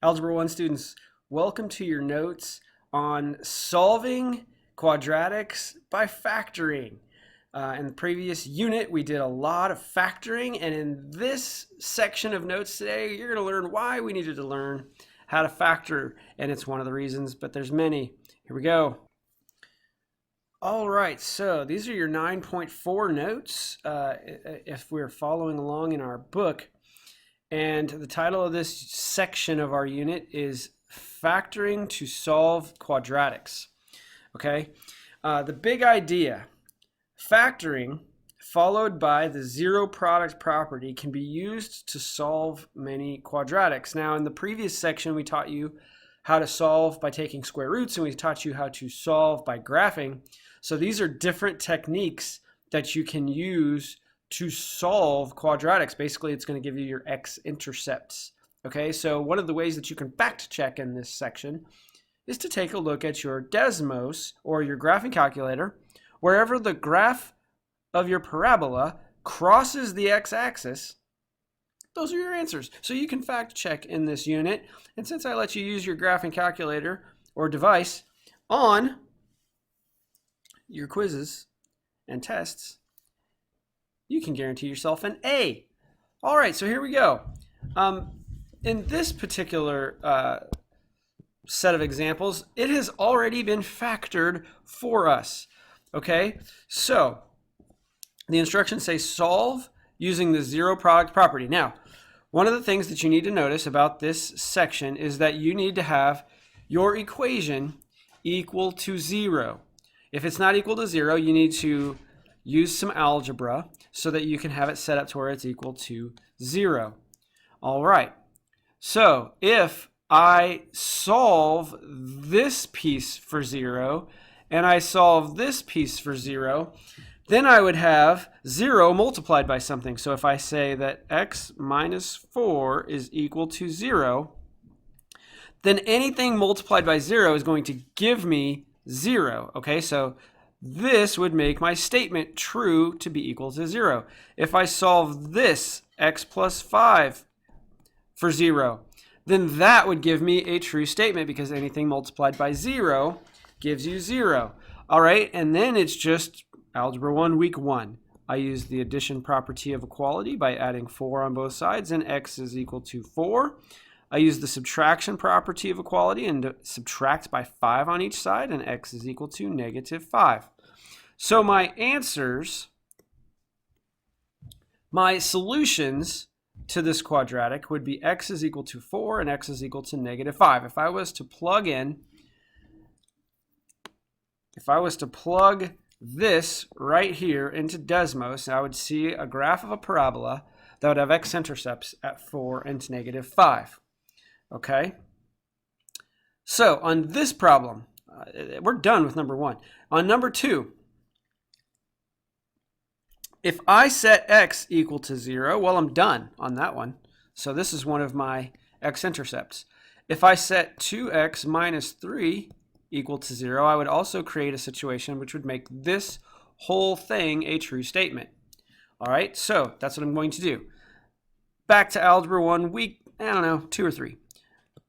Algebra 1 students, welcome to your notes on solving quadratics by factoring. In the previous unit, we did a lot of factoring, and in this section of notes today, you're going to learn why we needed to learn how to factor, and it's one of the reasons, but there's many. Here we go. All right, so these are your 9.4 notes if we're following along in our book. And the title of this section of our unit is Factoring to Solve Quadratics. Okay, the big idea, factoring followed by the zero product property can be used to solve many quadratics. Now, in the previous section, we taught you how to solve by taking square roots, and we taught you how to solve by graphing. So these are different techniques that you can use to solve quadratics. Basically, it's going to give you your x-intercepts. Okay, so one of the ways that you can fact check in this section is to take a look at your Desmos or your graphing calculator. Wherever the graph of your parabola crosses the x-axis, those are your answers. So you can fact check in this unit. And since I let you use your graphing calculator or device on your quizzes and tests, you can guarantee yourself an A. All right, so here we go. In this particular set of examples, it has already been factored for us. Okay, so the instructions say solve using the zero product property. Now, one of the things that you need to notice about this section is that you need to have your equation equal to 0. If it's not equal to 0, you need to use some algebra so that you can have it set up to where it's equal to 0. All right, so if I solve this piece for 0 and I solve this piece for 0, then I would have 0 multiplied by something. So if I say that x minus 4 is equal to 0, then anything multiplied by 0 is going to give me 0. Okay, so this would make my statement true to be equal to 0. If I solve this, x plus 5 for 0, then that would give me a true statement because anything multiplied by 0 gives you 0. All right, and then it's just Algebra 1, Week 1. I use the addition property of equality by adding 4 on both sides, and x is equal to 4. I use the subtraction property of equality and subtract by 5 on each side, and x is equal to negative 5. So my answers, my solutions to this quadratic would be x is equal to 4 and x is equal to negative 5. If I was to plug this right here into Desmos, I would see a graph of a parabola that would have x-intercepts at 4 and negative 5. Okay? So on this problem, we're done with number 1. On number 2, if I set x equal to 0, well, I'm done on that one. So this is one of my x-intercepts. If I set 2x minus 3 equal to 0, I would also create a situation which would make this whole thing a true statement. All right, so that's what I'm going to do. Back to Algebra 1, Week, 2 or 3.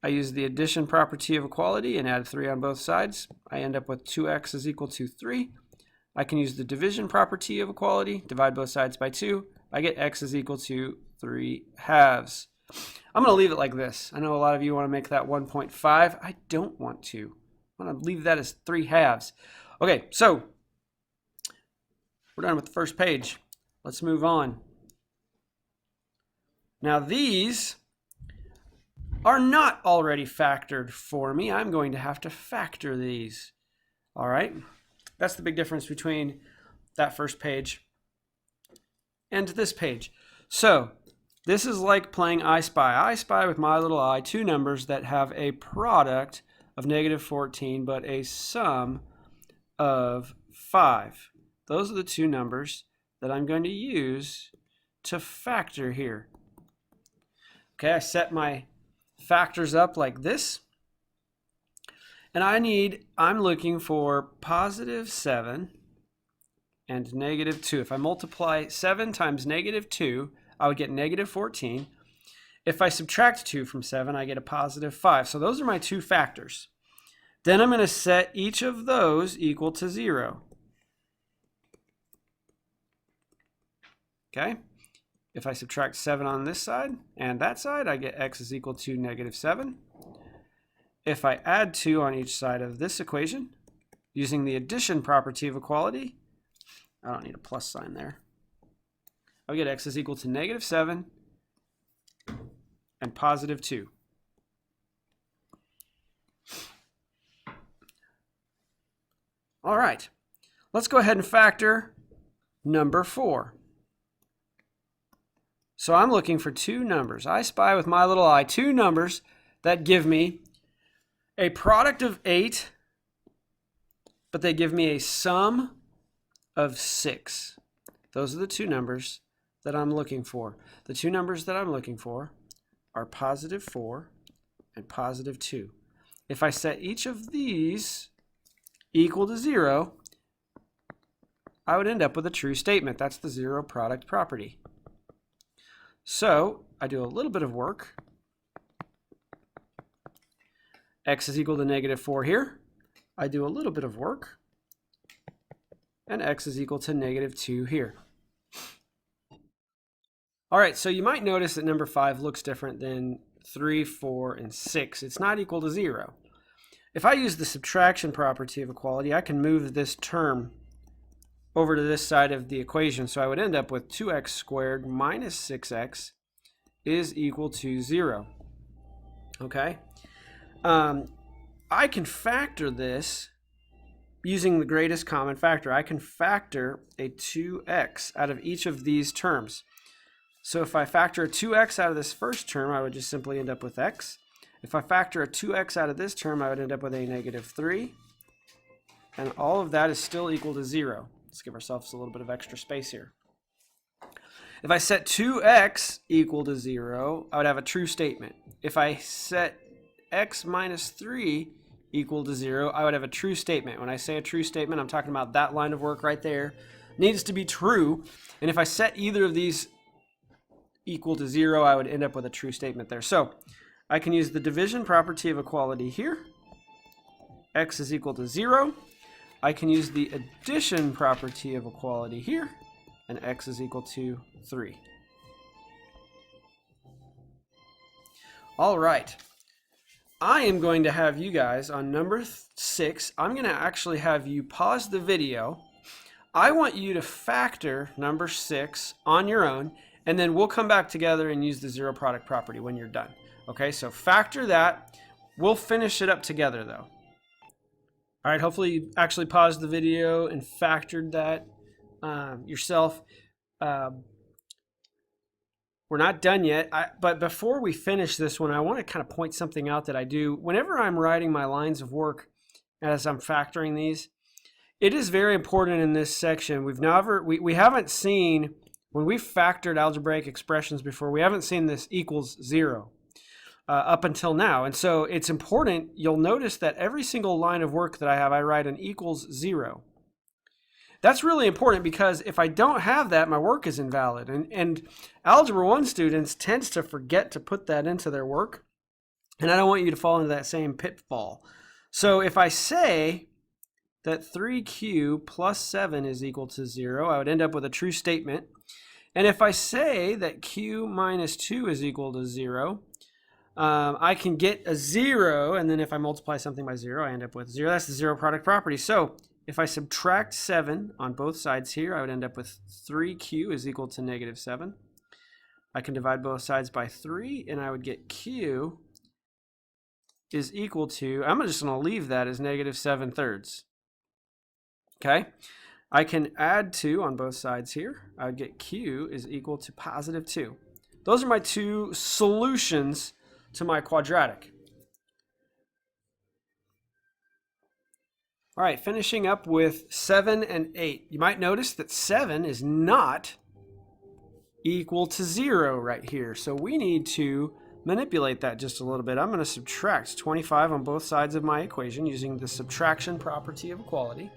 I use the addition property of equality and add 3 on both sides. I end up with 2x is equal to 3. I can use the division property of equality, divide both sides by 2. I get x is equal to 3 halves. I'm going to leave it like this. I know a lot of you want to make that 1.5. I don't want to. I want to leave that as 3 halves. Okay, so we're done with the first page. Let's move on. Now these are not already factored for me. I'm going to have to factor these. All right, that's the big difference between that first page and this page. So this is like playing I Spy. I Spy with my little I, 2 numbers that have a product of negative 14, but a sum of 5. Those are the 2 numbers that I'm going to use to factor here. Okay, I set my factors up like this. And I'm looking for positive 7 and negative 2. If I multiply 7 times negative 2, I would get negative 14. If I subtract 2 from 7, I get a positive 5. So those are my two factors. Then I'm going to set each of those equal to 0. Okay? If I subtract 7 on this side and that side, I get x is equal to negative 7. If I add 2 on each side of this equation, using the addition property of equality, I don't need a plus sign there, I'll get x is equal to negative 7 and positive 2. All right, let's go ahead and factor number 4. So I'm looking for two numbers. I spy with my little eye two numbers that give me a product of 8, but they give me a sum of 6. Those are the two numbers that I'm looking for. The two numbers that I'm looking for are positive 4 and positive 2. If I set each of these equal to 0, I would end up with a true statement. That's the zero product property. So I do a little bit of work. X is equal to negative 4 here. I do a little bit of work. And x is equal to negative 2 here. All right, so you might notice that number 5 looks different than 3, 4, and 6. It's not equal to 0. If I use the subtraction property of equality, I can move this term over to this side of the equation. So I would end up with 2x squared minus 6x is equal to 0. Okay? I can factor this using the greatest common factor. I can factor a 2x out of each of these terms. So if I factor a 2x out of this first term, I would just simply end up with x. If I factor a 2x out of this term, I would end up with a negative 3. And all of that is still equal to 0. Let's give ourselves a little bit of extra space here. If I set 2x equal to 0, I would have a true statement. If I set x minus 3 equal to 0, I would have a true statement. When I say a true statement, I'm talking about that line of work right there. It needs to be true. And if I set either of these equal to 0, I would end up with a true statement there. So I can use the division property of equality here. X is equal to 0. I can use the addition property of equality here, and x is equal to 3. All right. I am going to have you guys on number 6. I'm going to actually have you pause the video. I want you to factor number 6 on your own, and then we'll come back together and use the zero product property when you're done. Okay, so factor that. We'll finish it up together though. All right, hopefully you actually paused the video and factored that yourself. We're not done yet, but before we finish this one, I want to kind of point something out that I do. Whenever I'm writing my lines of work as I'm factoring these, it is very important in this section. We haven't seen, when we've factored algebraic expressions before, we haven't seen this equals 0. Up until now. And so it's important, you'll notice that every single line of work that I have, I write an equals 0. That's really important because if I don't have that, my work is invalid. And Algebra 1 students tends to forget to put that into their work. And I don't want you to fall into that same pitfall. So if I say that 3q plus 7 is equal to 0, I would end up with a true statement. And if I say that q minus 2 is equal to 0, I can get a 0, and then if I multiply something by 0, I end up with 0. That's the zero product property. So if I subtract 7 on both sides here, I would end up with 3q is equal to negative 7. I can divide both sides by 3, and I would get q is equal to, I'm just going to leave that as negative 7/3. Okay? I can add 2 on both sides here. I would get q is equal to positive 2. Those are my two solutions to my quadratic. All right, finishing up with 7 and 8. You might notice that 7 is not equal to 0 right here. So we need to manipulate that just a little bit. I'm going to subtract 25 on both sides of my equation using the subtraction property of equality.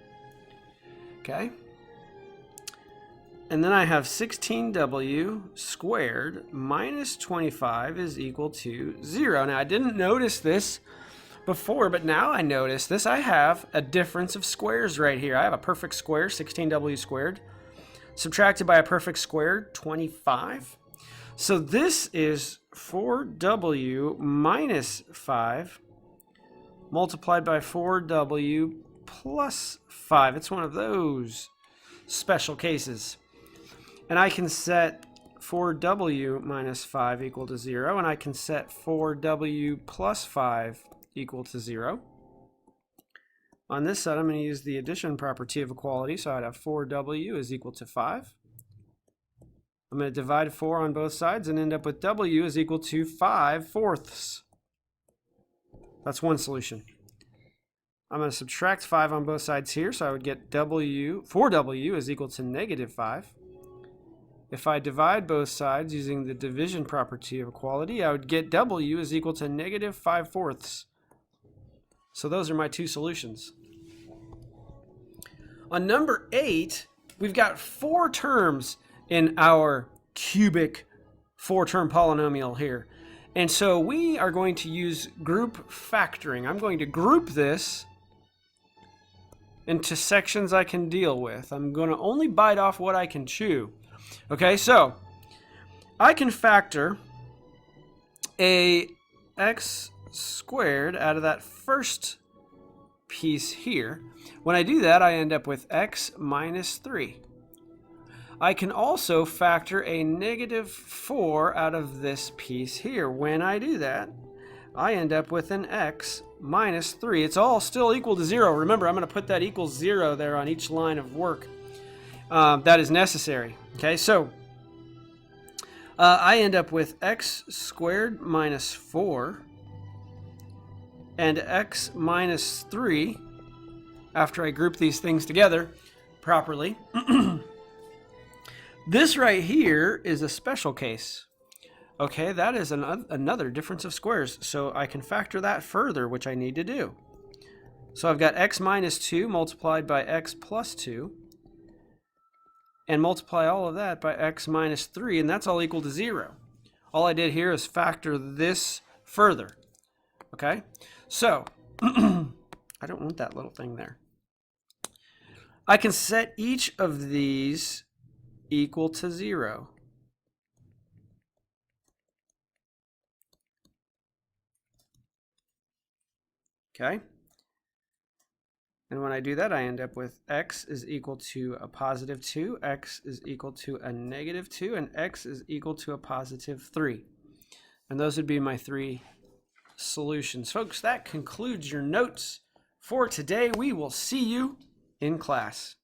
Okay. And then I have 16w squared minus 25 is equal to 0. Now, I didn't notice this before, but now I notice this. I have a difference of squares right here. I have a perfect square, 16w squared, subtracted by a perfect square, 25. So this is 4w minus 5 multiplied by 4w plus 5. It's one of those special cases. And I can set 4w minus 5 equal to 0, and I can set 4w plus 5 equal to 0. On this side, I'm going to use the addition property of equality, so I'd have 4w is equal to 5. I'm going to divide 4 on both sides and end up with w is equal to 5/4. That's one solution. I'm going to subtract 5 on both sides here, so I would get 4w is equal to negative 5. If I divide both sides using the division property of equality, I would get w is equal to negative 5/4. So those are my two solutions. On number 8, we've got 4 terms in our cubic 4-term polynomial here. And so we are going to use group factoring. I'm going to group this into sections I can deal with. I'm going to only bite off what I can chew. Okay, so I can factor a x squared out of that first piece here. When I do that, I end up with x minus 3. I can also factor a negative 4 out of this piece here. When I do that, I end up with an x minus 3. It's all still equal to 0. Remember, I'm going to put that equals 0 there on each line of work that is necessary. Okay, so I end up with x squared minus 4 and x minus 3 after I group these things together properly. This right here is a special case. Okay, that is another difference of squares, so I can factor that further, which I need to do. So I've got x minus 2 multiplied by x plus 2, and multiply all of that by x minus 3, and that's all equal to 0. All I did here is factor this further. Okay, so I don't want that little thing there. I can set each of these equal to 0. Okay, and when I do that, I end up with x is equal to a positive 2, x is equal to a negative 2, and x is equal to a positive 3. And those would be my 3 solutions. Folks, that concludes your notes for today. We will see you in class.